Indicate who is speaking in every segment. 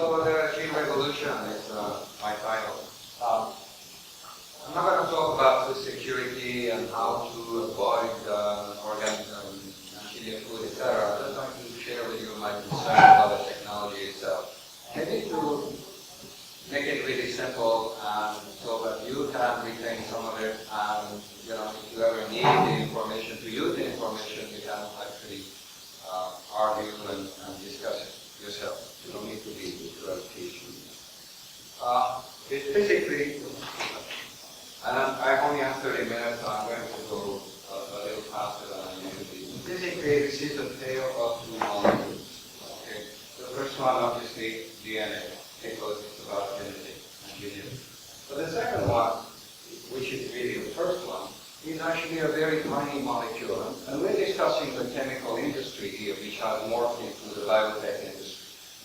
Speaker 1: So the Gene Revolution is my title. I'm not going to talk about food security and how to avoid organic engineered food, etc. I'm just going to share with you my concern about the technology itself. Maybe to make it really simple so that you can retain some of it, and if you ever need the information, to use the information, you can actually argue and discuss it yourself. You don't need to be to a teacher. It's basically, and I only have 30 minutes, so I'm going to go a little faster than I usually do. Basically, this is a tale of two molecules. Okay? The first one, obviously, DNA, because it's about genetic engineering. But the second one, which is really the first one, is actually a very tiny molecule. And we're discussing the chemical industry here, which has morphed into the biotech industry.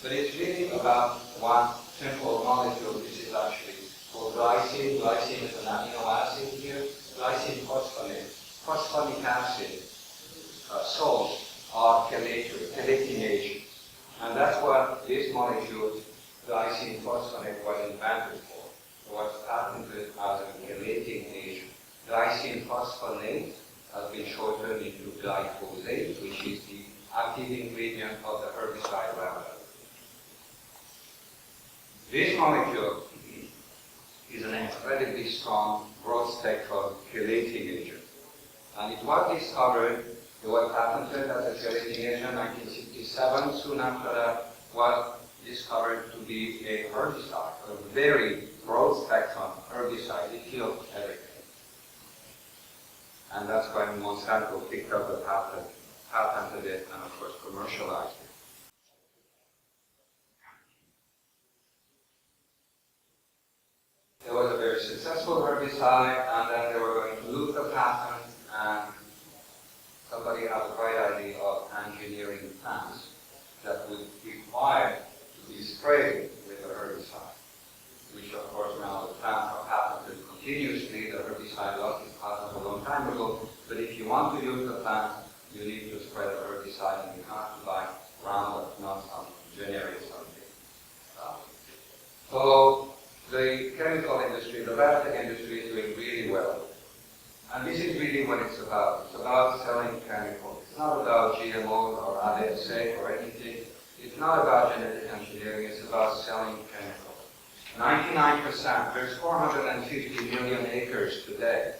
Speaker 1: But it's really about one simple molecule. This is actually called glycine. Glycine is an amino acid here. Glycine phosphonate. Phosphonic acid salts are chelating agents. And that's what this molecule, glycine phosphonate, was invented for. It was patented as a chelating agent. Glycine phosphonate has been shortened into glyphosate, which is the active ingredient of the herbicide Roundup. This molecule is an incredibly strong broad-spectrum chelating agent. And it was discovered, it was patented as a chelating agent in 1967. Soon after that, was discovered to be a herbicide, a very broad-spectrum herbicide. It killed everything. And that's when Monsanto picked up the patent, patented it, and of course commercialized it. It was a very successful herbicide, and then they were going to lose the patent, and somebody had a bright idea of engineering plants that would require to be sprayed with the herbicide, which of course now the plants are patented continuously. The herbicide lost its patent a long time ago, but if you want to use the plant, you need to spray the herbicide, and you have to buy Roundup, not some generic something. So the chemical industry, the biotech industry is doing really well. And this is really what it's about. It's about selling chemicals. It's not about GMOs or ADSA or anything. It's not about genetic engineering. It's about selling chemicals. 99%, there's 450 million acres today.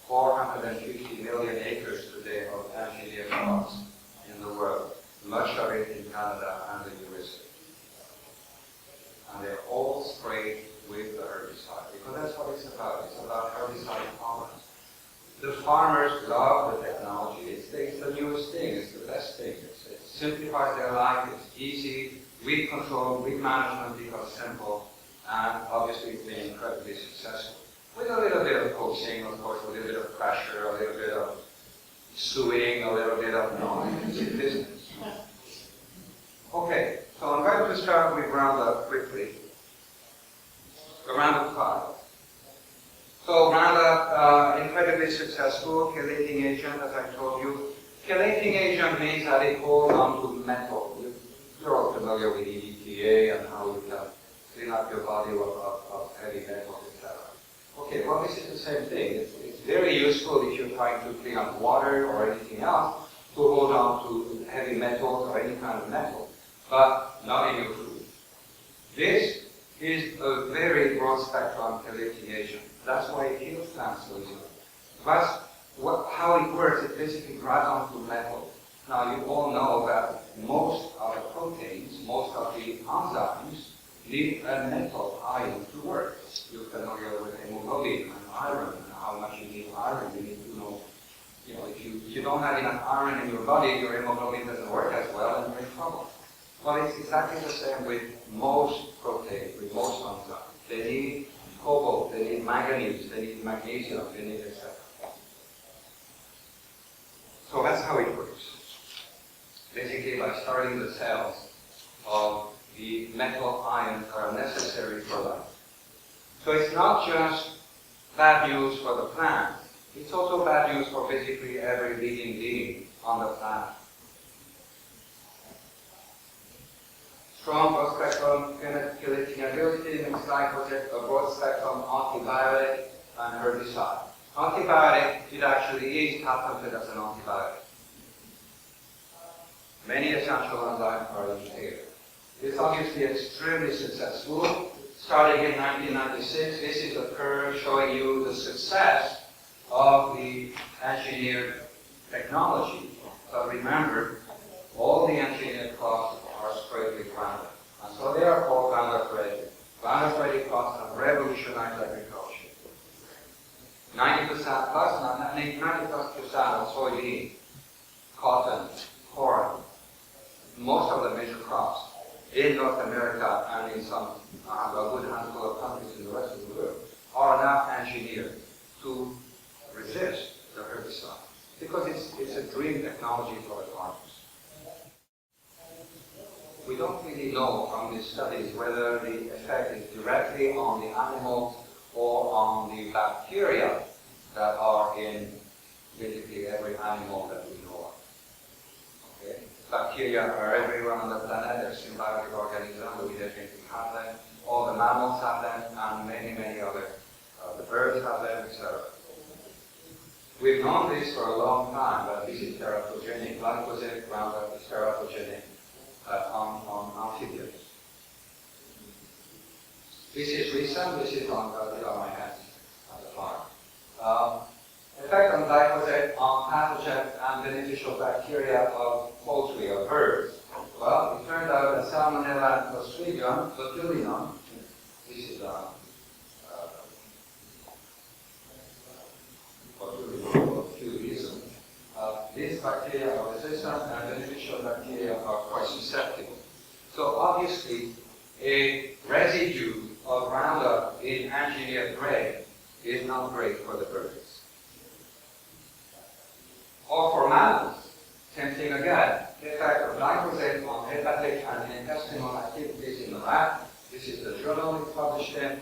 Speaker 1: 450 million acres today of engineered crops in the world. Much of it in Canada and the USA. And they're all sprayed with the herbicide, because that's what it's about. It's about herbicide tolerance. The farmers love the technology. It's the newest thing. It's the best thing. It simplifies their life. It's easy. Weed control, weed management becomes simple, and obviously it's been incredibly successful. With a little bit of coaching, of course, a little bit of pressure, a little bit of suing, a little bit of noise. It's business. Okay, so I'm going to start with Roundup quickly. The Roundup 5. So Roundup, incredibly successful chelating agent, as I told you. Chelating agent means that it holds onto metal. You're all familiar with EDTA and how you can clean up your body of heavy metals, etc. Okay, well, this is the same thing. It's very useful if you're trying to clean up water or anything else to hold on to heavy metals or any kind of metal, but not in your food. This is a very broad-spectrum chelating agent. That's why it kills plants so easily. But how it works, it basically grabs onto metal. Now, you all know that most of the proteins, most of the enzymes, need a metal ion to work. You're familiar with hemoglobin and iron, and how much you need iron. You need to know, if you don't have enough iron in your body, your hemoglobin doesn't work as well, and you're in trouble. Well, it's exactly the same with most proteins, with most enzymes. They need cobalt, they need manganese, they need magnesium, they need etc. So that's how it works. Basically, by starting the cells of the metal ions that are necessary for life. So it's not just bad news for the plant, it's also bad news for basically every living being on the planet. strong broad-spectrum killing ability makes glyphosate a broad-spectrum antibiotic and herbicide. Antibiotic, it actually is patented as an antibiotic. Many essential enzymes are in here. It's obviously extremely successful. Starting in 1996, this is a curve showing you the success of the engineered technology. So remember, all the engineered crops are sprayed with Roundup. And so they are called Roundup Ready. Roundup Ready crops have revolutionized agriculture. 90% plus, 90+% of soybean, cotton, corn, most of the major crops in North America and in some a good handful of countries in the rest of the world are now engineered to resist the herbicide because it's a dream technology for the farmers. We don't really know from these studies whether the effect is directly on the animals or on the bacteria that are in basically every animal that we know of. Okay? Bacteria are everywhere on the planet. They're symbiotic organisms. We definitely have them. All the mammals have them, and many, many other. The birds have them, etc. We've known this for a long time, that this is teratogenic. Glyphosate Roundup is teratogenic on amphibians. This is recent. This is on my hands at the farm. Effect on glyphosate on pathogen and beneficial bacteria of poultry or birds. Well, it turned out that Salmonella and Clostridium, botulinum, this is botulism. These bacteria are resistant and beneficial bacteria are quite susceptible. So obviously, a residue of Roundup in engineered grain is not great for the birds. Or for mammals, same thing again. The effect of glyphosate on hepatic and intestinal activities in the lab. This is the journal it's published in.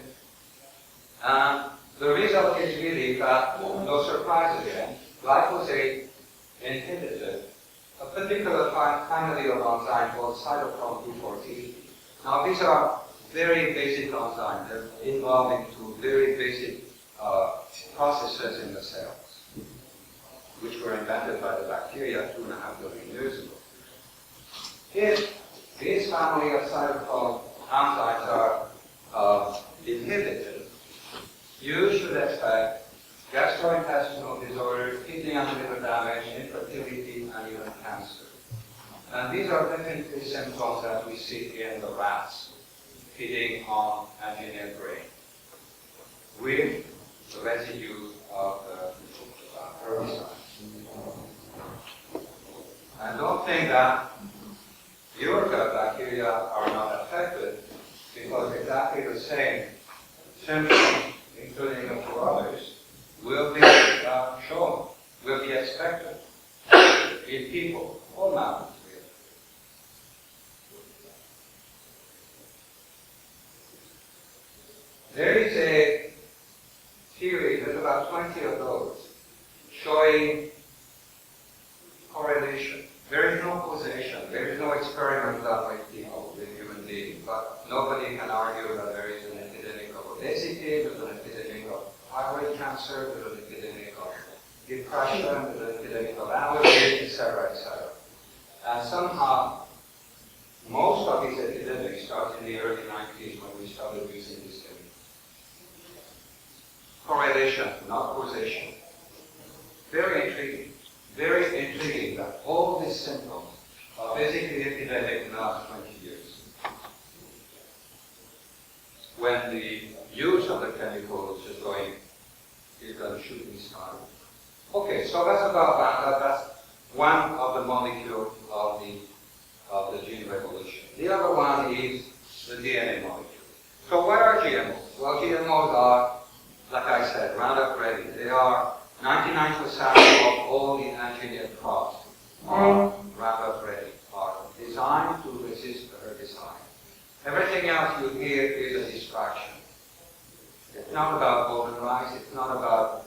Speaker 1: And the result is really that, no surprise again, glyphosate inhibited a particular family of enzymes called cytochrome 214. Now these are very basic enzymes. They're involved into very basic processes in the cells, which were invented by the bacteria 2.5 billion years ago. If this family of cytochrome enzymes are inhibited, you should expect gastrointestinal disorders, kidney and liver damage, infertility, and even cancer. And these are definitely symptoms that we see in the rats feeding on engineered grain with the residue of the herbicide. And don't think that your gut bacteria are not affected, because exactly the same symptoms, including a few others, will be shown, will be expected in people, all mammals. There is a theory, there's about 20 of those, showing correlation. There is no causation, there is no experiment done with people, with human beings, but nobody can argue that there is an epidemic of obesity, there's an epidemic of thyroid cancer, there's an epidemic of depression, there's an epidemic of allergies, etc., etc. And somehow, most of these epidemics started in the early 90s when we started using this chemical. Correlation, not causation. Very intriguing that all these symptoms are basically epidemic in the last 20 years. When the use of the chemical is just going shooting star. Okay, so that's about that. That's one of the molecules of the gene revolution. The other one is the DNA molecule. So what are GMOs? Well, GMOs are, like I said, Roundup Ready. They are 99% of all the engineered crops are Roundup Ready, are designed to resist the herbicide. Everything else you hear is a distraction. It's not about golden rice, it's not about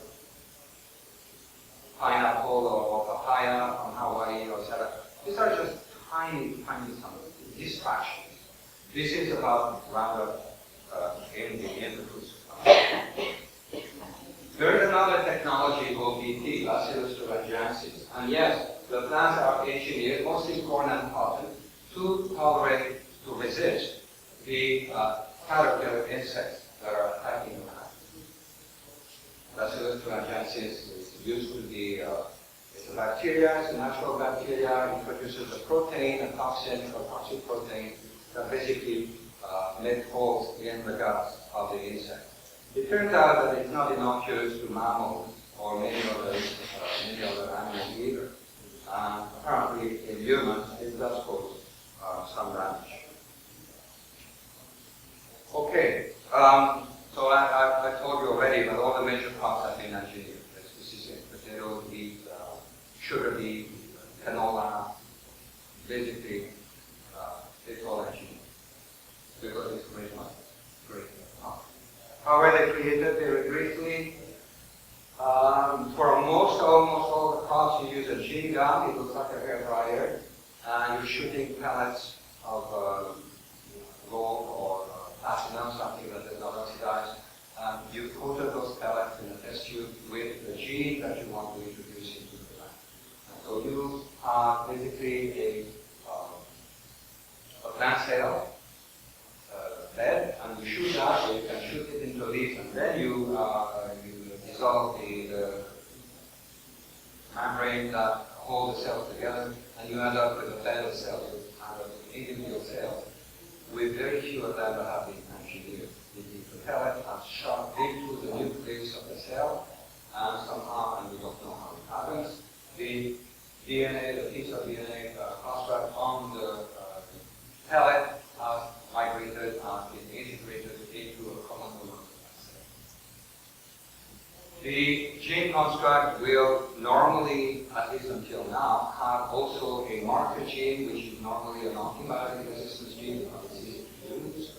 Speaker 1: pineapple or papaya from Hawaii or etc. These are just tiny, tiny distractions. This is about Roundup in the food supply. There is another technology called BT, Bacillus thuringiensis. And yes, the plants are engineered, mostly corn and cotton, to tolerate, to resist the caterpillar insects that are attacking the plant. Bacillus thuringiensis is used to be, it's a bacteria, it's a natural bacteria. It produces a protein, a toxin, a toxic protein that basically make holes in the guts of the insect. It turns out that it's not innocuous to mammals or many other animals either. Apparently, in humans, it does cause some damage. Okay, so I told you already that all the major crops have been engineered. This is it: potato, wheat, sugar beet, canola. Basically, it's all engineered because it's great money. Great. How were they created? Very briefly. For almost all the crops, you use a gene gun. It looks like a hair dryer, and you're shooting pellets of gold or platinum, something that does not oxidize. You coated those pellets in a test tube with the gene that you want to introduce into the plant. So you have basically a plant cell bed, and you shoot that, so you can shoot it into leaves, and then you dissolve the membrane that hold the cells together, and you end up with a bed of cells, kind of individual cells, with very few of them that have been engineered. The pellet has shot into the nucleus of the cell, and somehow, and we don't know how it happens, the DNA, the piece of DNA construct on the pellet has migrated and been integrated into a common cell. The gene construct will normally, at least until now, have also a marker gene, which is normally an antibiotic resistance gene, because it's easy to use.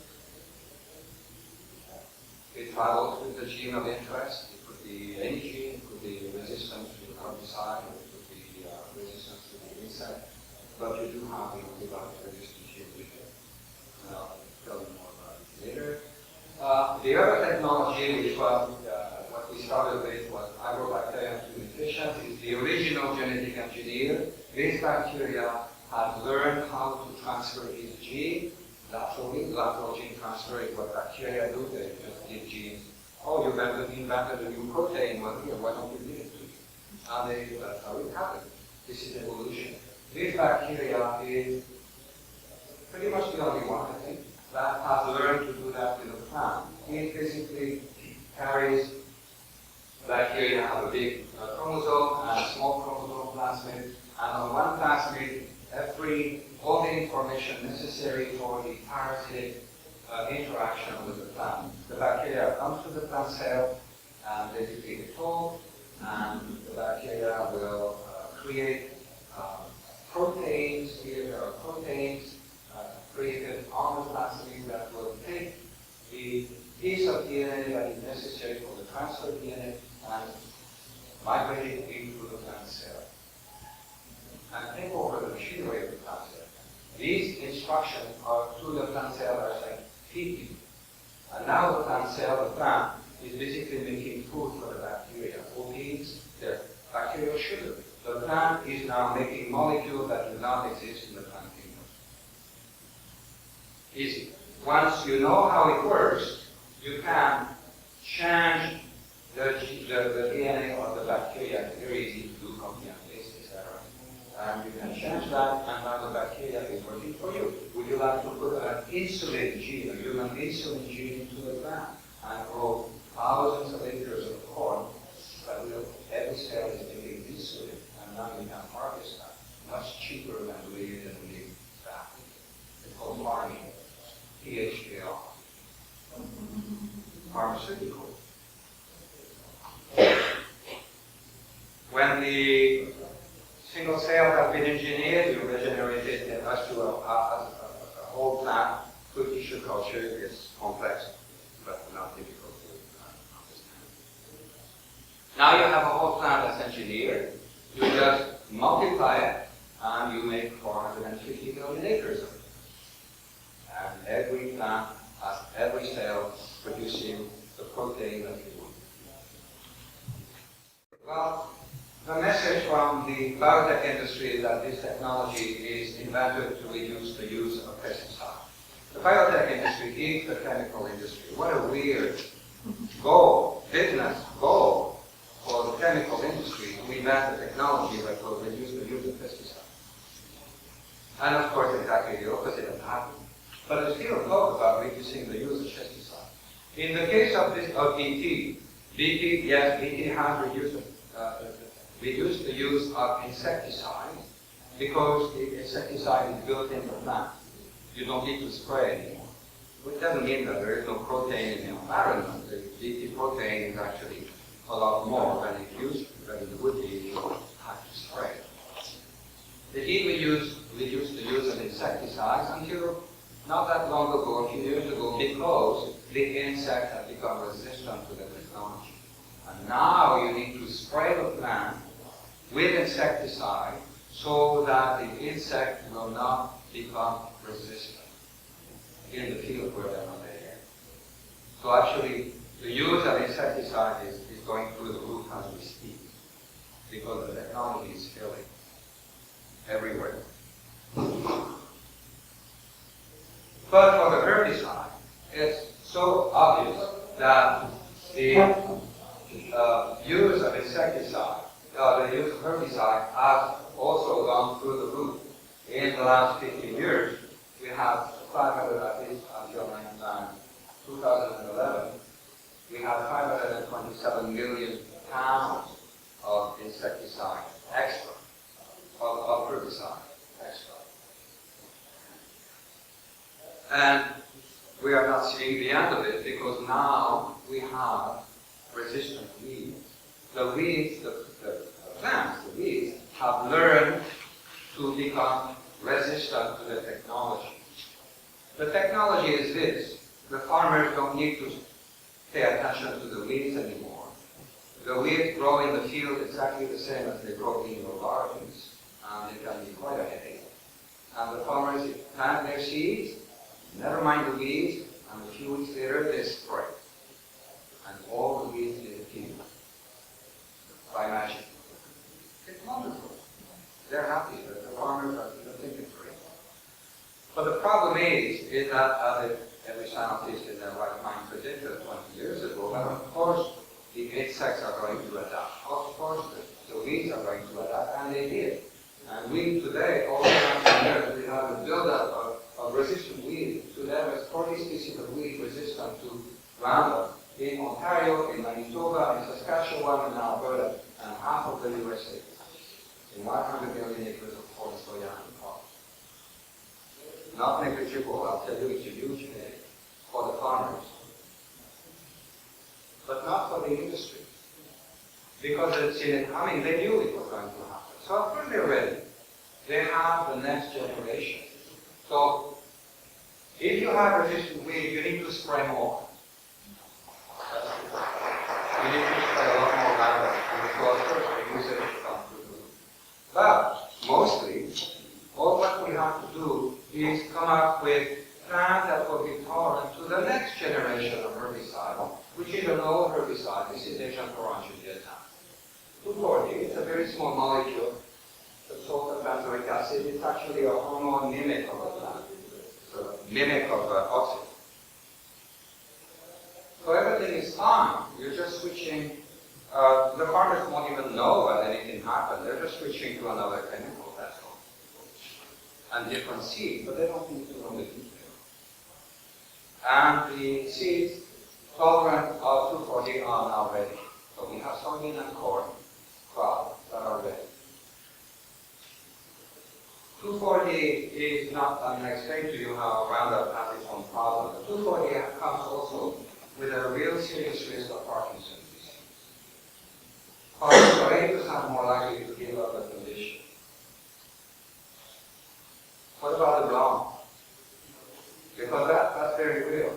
Speaker 1: It travels with the gene of interest. It could be any gene, it could be resistance to the herbicide, or it could be resistance to the insect, but you do have an antibiotic resistance gene with it. I'll tell you more about it later. The other technology, which was what we started with, was agrobacterium nutrition, is the original genetic engineer. This bacteria has learned how to transfer its gene laterally. Lateral gene transfer is what bacteria do. They just give genes. Oh, you invented a new protein. Well, here, why don't you give it to me? And that's how it happened. This is evolution. This bacteria is pretty much the only one, I think, that has learned to do that in a plant. It basically carries, bacteria have a big chromosome and a small chromosome plasmid, and on one plasmid, all the information necessary for the parasitic interaction with the plant. The bacteria comes to the plant cell, and basically it's told, and the bacteria will create proteins. Here there are proteins created on the plasmid that will take the piece of DNA that is necessary for the transfer of DNA and migrate it into the plant cell and take over the machinery of the plant cell. These instructions are to the plant cell are saying, feed me. And now the plant cell, the plant, is basically making food for the bacteria. Proteins, they're bacterial sugar. The plant is now making molecules that do not exist in the plant kingdom. Easy. Once you know how it works, you can change the DNA of the bacteria. It's very easy to do, copy and paste, etc. And you can change that, and now the bacteria is working for you. Would you like to put an insulin gene, a human insulin gene, into the plant and grow thousands of acres of corn? But every cell is making insulin, and now you can harvest that much cheaper than doing it in the back. It's called farming. PHPL. Pharmaceutical. When the single cell has been engineered, you regenerate it as to a whole plant. Food tissue culture is complex, but not difficult to understand. Now you have a whole plant that's engineered. You just multiply it, and you make 450 million acres of it. And every plant has every cell producing the protein that we want. Well, the message from the biotech industry is that this technology is invented to reduce the use of pesticides. The biotech industry is the chemical industry. What a weird goal, business goal for the chemical industry to invent a technology that will reduce the use of pesticides. And of course, exactly the opposite has happened. But I still talk about reducing the use of pesticides. In the case of BT, yes, BT has reduced the use of insecticides because the insecticide is built into the plant. You don't need to spray anymore. Which doesn't mean that there is no protein in the environment. The BT protein is actually a lot more than it would be if you had to spray. They did reduce the use of insecticides until not that long ago, a few years ago, because the insect had become resistant to the technology. And now you need to spray the plant with insecticide so that the insect will not become resistant in the field where they're not there. So actually, the use of insecticide is going through the roof as we speak, because the technology is failing everywhere. But for the herbicide, it's so obvious that the use of insecticide, the use of herbicide has also gone through the roof. In the last 15 years, we have 500, at least until 2011, we have 527 million pounds of insecticide extra, of herbicide extra. And we are not seeing the end of it because now we have resistant weeds. The weeds, the plants, the weeds, have learned to become resistant to the technology. The technology is this. The farmers don't need to pay attention to the weeds anymore. The weeds grow in the field exactly the same as they grow in your gardens, and it can be quite a headache. And the farmers plant their seeds, never mind the weeds, and a few weeks later they spray. And all the weeds disappear by magic. It's wonderful. They're happy that the farmers are thinking for it. But the problem is that every scientist in their right mind predicted 20 years ago, that of course the insects are going to adapt. Of course the weeds are going to adapt, and they did. And we today, all around years, we have a buildup of resistant weeds. Today there's 40 species of weeds resistant to Roundup in Ontario, in Manitoba, in Saskatchewan, and Alberta, and half of the USA. In 100 million acres of forest soya and cotton. Not negligible, I'll tell you, it's a huge headache for the farmers. But not for the industry. Because it's seen it coming, they knew it was going to happen. So of course they're ready. They have the next generation. So if you have resistant weed, you need to spray more. You need to spray a lot more Roundup, and so of course the usage comes through the roof. But mostly, all what we have to do is come up with plants that will be tolerant to the next generation of herbicide, which is an old herbicide. This is Asian orange in Vietnam. 240, it's a very small molecule. The sulfur benzoic acid is actually a hormone mimic of a plant. It's a mimic of oxygen. So everything is fine. You're just switching. The farmers won't even know that anything happened. They're just switching to another chemical, that's all. And different seeds, but they don't need to know the detail. And the seeds tolerant of 240 are now ready. So we have soybean and corn crops that are ready. 240 is not, I mean, I explained to you how Roundup has its own problem. 240 comes also with a real serious risk of Parkinson's disease. Farmers are 8% more likely to give up the condition. What about the blonde? Because that's very real.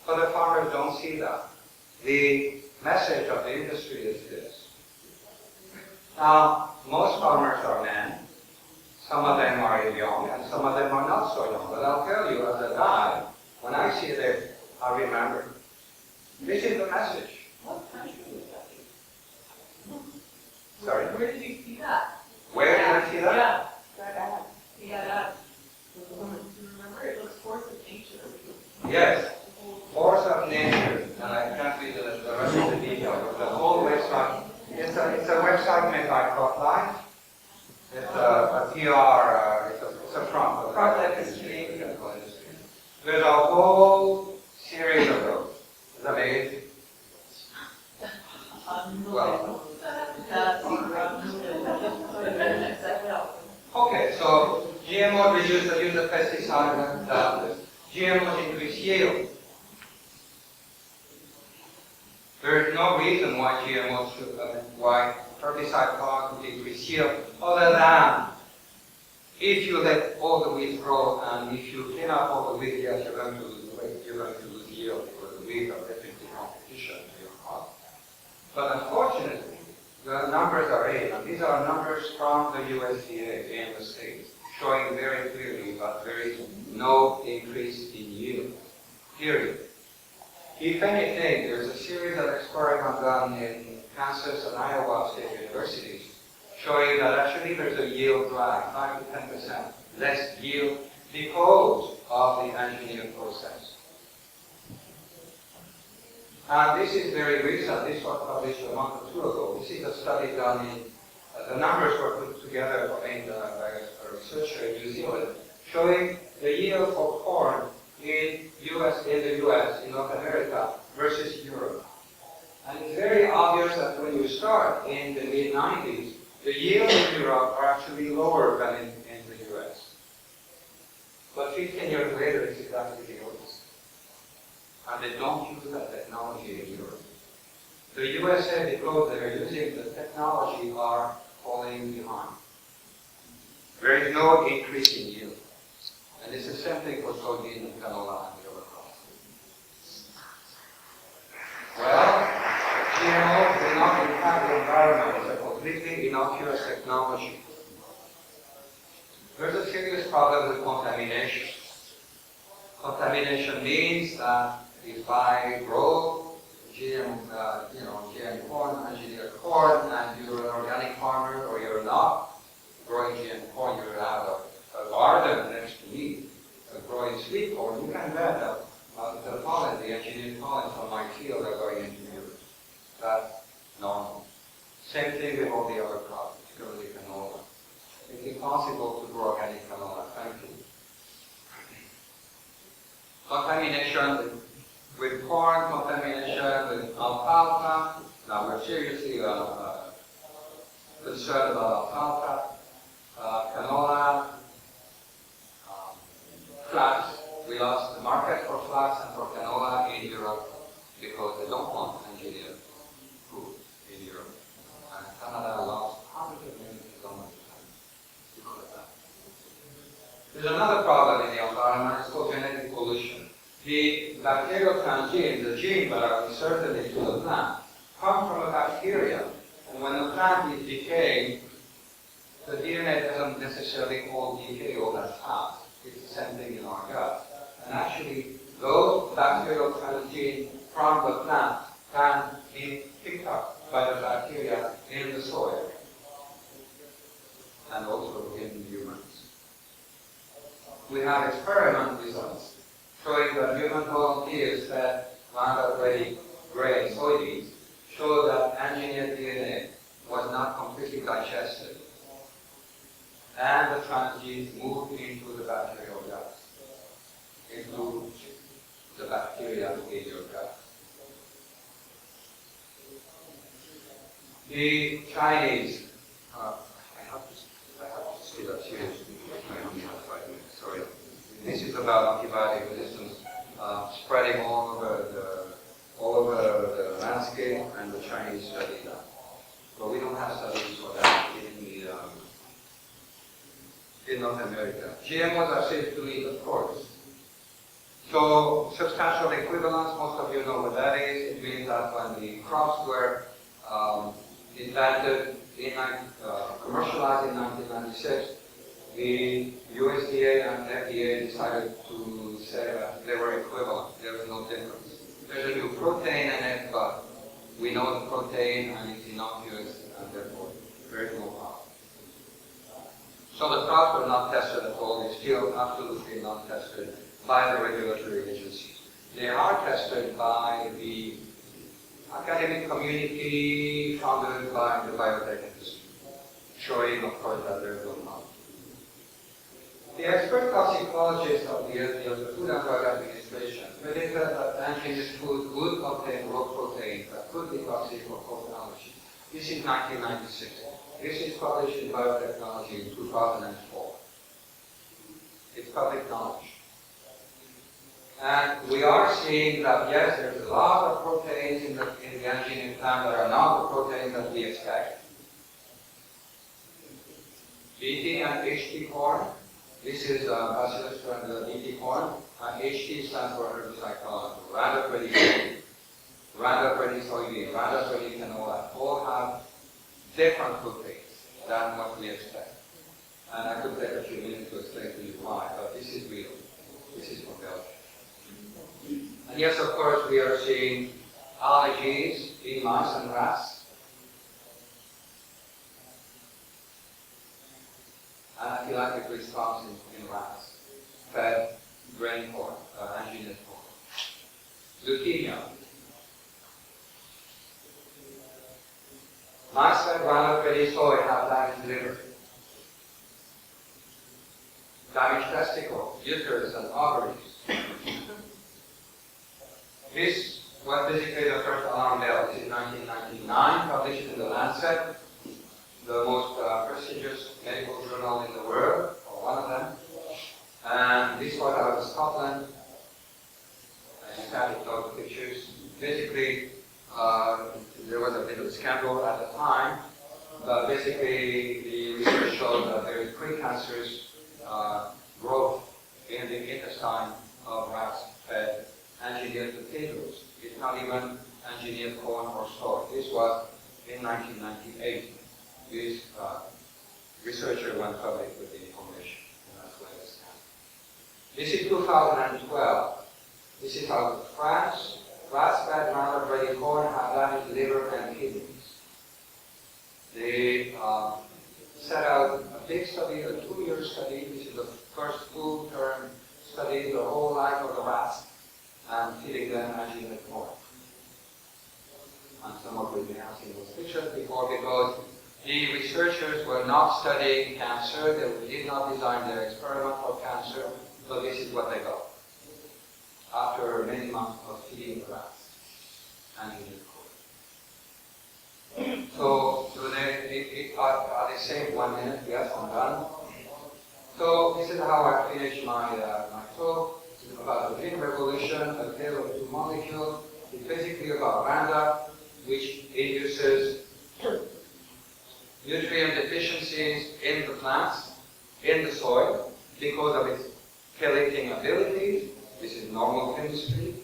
Speaker 1: But the farmers don't see that. The message of the industry is this. Now, most farmers are men. Some of them are young, and some of them are not so young. But I'll tell you, as a guy, when I see this, I remember. This is the message.
Speaker 2: What country was that?
Speaker 1: Sorry?
Speaker 2: Where did you see that?
Speaker 1: Where did I see that?
Speaker 2: Yeah, that. Remember, it looks force of nature.
Speaker 1: Yes, force of nature. And I can't read the rest of the details, but the whole website. It's a website made by Crotline. It's a PR, it's a front. There's a whole series of those. It's amazing. Well, okay, so GMO reduce the use of pesticides and GMOs increase yield. There is no reason why GMOs should, why herbicide products would increase yield, other than if you let all the weeds grow and if you clean up all the weeds, yes, you're going to lose weight, you're going to lose yield because the weeds are definitely competition to your crop. But unfortunately, the numbers are in, and these are numbers from the USDA in the States, showing very clearly that there is no increase in yield, period. If anything, there's a series of experiments done in Kansas and Iowa State Universities showing that actually there's a yield drag, 5 to 10% less yield because of the engineering process. And this is very recent. This was published a month or two ago. This is a study done in, the numbers were put together by a researcher in New Zealand, showing the yield for corn in the US, in North America, versus Europe. And it's very obvious that when you start in the mid-90s, the yields in Europe are actually lower than in the US. But 15 years later, it's exactly the opposite. And they don't use that technology in Europe. The USA, because they're using the technology, are falling behind. There is no increase in yield. And it's the same thing for soybean and canola and the other crops. Well, GMOs do not impact the environment. It's a completely innocuous technology. There's a serious problem with contamination. Contamination means that if I grow GM corn, engineered corn, and you're an organic farmer, or you're not growing GM corn, you have a garden next to me, growing sweet corn, you can bet that the pollen, the engineered pollen from my field are going into Europe. That's normal. Same thing with all the other crops, particularly canola. It's impossible to grow organic canola, frankly. Contamination with corn, contamination with alfalfa. Now we're seriously concerned about alfalfa, canola, flax. We lost the market for flax and for canola in Europe because they don't want engineered food in Europe. And Canada lost hundreds of millions of dollars because of that. There's another problem in the environment, it's called genetic pollution. The bacterial transgenes, the genes that are inserted into the plant, come from a bacteria. And when the plant is decaying, the DNA doesn't necessarily all decay all that fast. It's the same thing in our gut. And actually, those bacterial transgenes from the plant can be picked up by the bacteria in the soil and also in humans. We have experiment results showing that human volunteers fed Roundup-ready grain soybeans show that engineered DNA was not completely digested, and the transgenes moved into the bacterial gut, into the bacteria in your gut. The Chinese, I have to speed up seriously. I only have 5 minutes, sorry. This is about antibiotic resistance spreading all over the landscape, and the Chinese study that. But we don't have studies for that in North America. GMOs are safe to eat, of course. So substantial equivalence, most of you know what that is. It means that when the crops were invented, commercialized in 1996, the USDA and FDA decided to say that they were equivalent. There was no difference. There's a new protein in it, but we know the protein and it's innocuous, and therefore there is no problem. So the crops were not tested at all. They're still absolutely not tested by the regulatory agencies. They are tested by the academic community founded by the biotech industry, showing, of course, that there is no problem. The expert toxicologists of the Food and Drug Administration predicted that engineered food would contain raw proteins that could be toxic for cold allergy. This is 1996. This is published in Biotechnology in 2004. It's public knowledge. And we are seeing that, yes, there's a lot of proteins in the engineered plant that are not the proteins that we expect. BT and HT corn. This is bacillus from the BT corn. HT stands for herbicide tolerant. Roundup Ready corn, Roundup Ready soybean, Roundup Ready canola, all have different proteins than what we expect. And I could take a few minutes to explain to you why, but this is real. This is from Belgium. And yes, of course, we are seeing allergies in mice and rats. Anaphylactic response in rats, fed grain corn, engineered corn. Leukemia. Mice fed Roundup Ready soy have damaged liver, damaged testicles, uterus, and ovaries. This was basically the first alarm bell. This is 1999, published in the Lancet, the most prestigious medical journal in the world, or one of them. And this was out of Scotland. And you can ignore the pictures. Basically, there was a bit of a scandal at the time, but basically the research showed that there is precancerous growth in the intestine of rats fed engineered potatoes. It's not even engineered corn or soy. This was in 1998. This researcher went public with the information, and that's why it's happened. This is 2012. This is out of France. Rats fed Roundup Ready corn have damaged liver and kidneys. They set out a big study, a 2-year study. This is the first full-term study, the whole life of the rats, and feeding them engineered corn. And some of you may have seen those pictures before, because the researchers were not studying cancer. They did not design their experiment for cancer, but this is what they got after many months of feeding the rats engineered corn. So are they saved 1 minute? Yes, I'm done. So this is how I finish my talk. It's about the green revolution, a tale of two molecules. It's basically about Roundup, which induces nutrient deficiencies in the plants, in the soil, because of its chelating abilities. This is normal chemistry.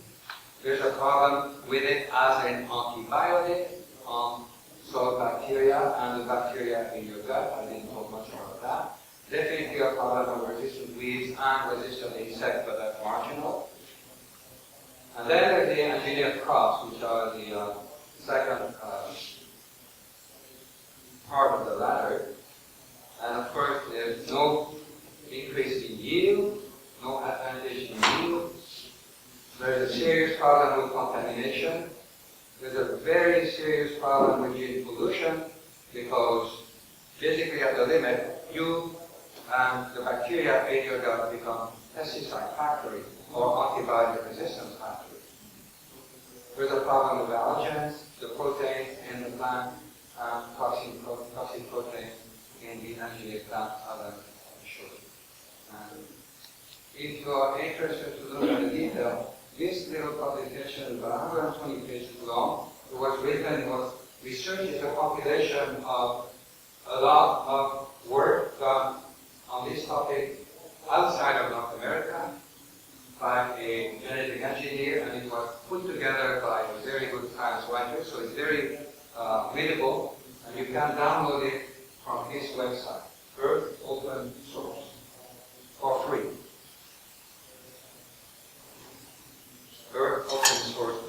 Speaker 1: There's a problem with it as an antibiotic on soil bacteria and the bacteria in your gut. I didn't talk much about that. Definitely a problem of resistant weeds and resistant insects, but that's marginal. And then there's the engineered crops, which are the second part of the ladder. And of course, there's no increase in yield, no advantage in yield. There's a serious problem with contamination. There's a very serious problem with gene pollution, because basically at the limit, you and the bacteria in your gut become pesticide factory or antibiotic resistance factory. There's a problem with allergens, the proteins in the plant, and toxic proteins in the engineered plant, as I'm sure. And if you are interested to look at the detail, this little publication is about 120 pages long. It was written, it was research is a compilation of a lot of work done on this topic outside of North America by a genetic engineer, and it was put together by a very good science writer, so it's very readable, and you can download it from his website, Earth Open Source. open source